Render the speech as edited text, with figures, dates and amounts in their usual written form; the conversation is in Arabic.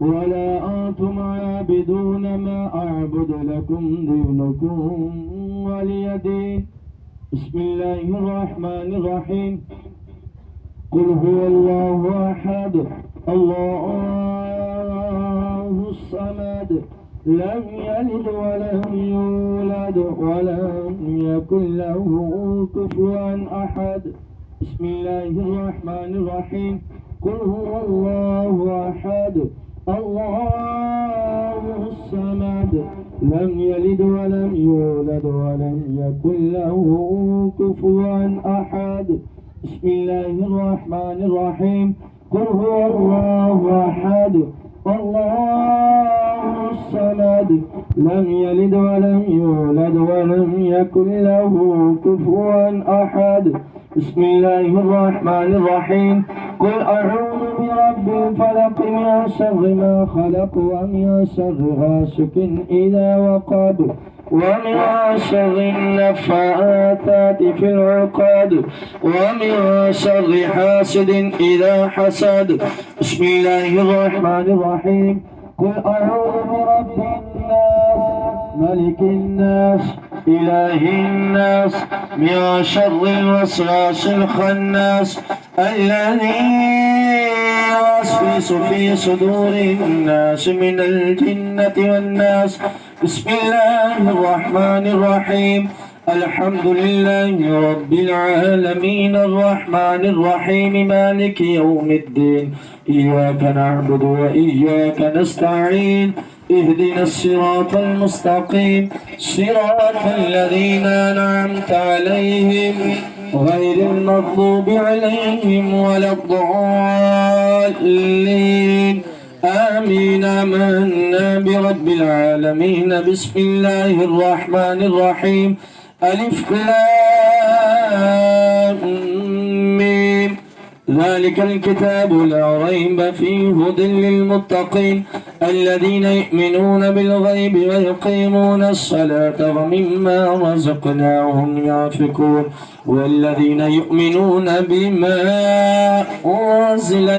ولا أنتم عابدون ما أعبد لكم دينكم ولي دين. بسم الله الرحمن الرحيم. قل هو الله أحد الله الصمد لم يلد ولم يولد ولم يكن له كفوا أحد. بسم الله الرحمن الرحيم. قل هو الله أحد الله الصمد لم يلد ولم يولد ولم يكن له كفوا أحد. بسم الله الرحمن الرحيم. قل هو الله أحد الله الصمد لم يلد ولم يولد ولم يكن له كفوا أحد. بسم الله الرحمن الرحيم. قل أعوذ برب الفلق من شر ما خلق ومن شر غاسق إذا وقب ومن شر النفاثات في العقد ومن شر حاسد إذا حسد. بسم الله الرحمن الرحيم. قل أعوذ برب الناس ملك الناس إله الناس من شر الوسواس الخناس الذي يوسوس في صدور الناس من الجنة والناس. بسم الله الرحمن الرحيم. الحمد لله رب العالمين الرحمن الرحيم مالك يوم الدين إياك نعبد وإياك نستعين اهدنا الصراط المستقيم صراط الذين أنعمت عليهم غير المغضوب عليهم ولا الضالين آمين. آمنا برب العالمين. بسم الله الرحمن الرحيم. ألف لام ميم ذلك الكتاب لا ريب فيه هدى للمتقين الذين يؤمنون بالغيب ويقيمون الصلاة ومما رزقناهم ينفقون والذين يؤمنون بما أنزل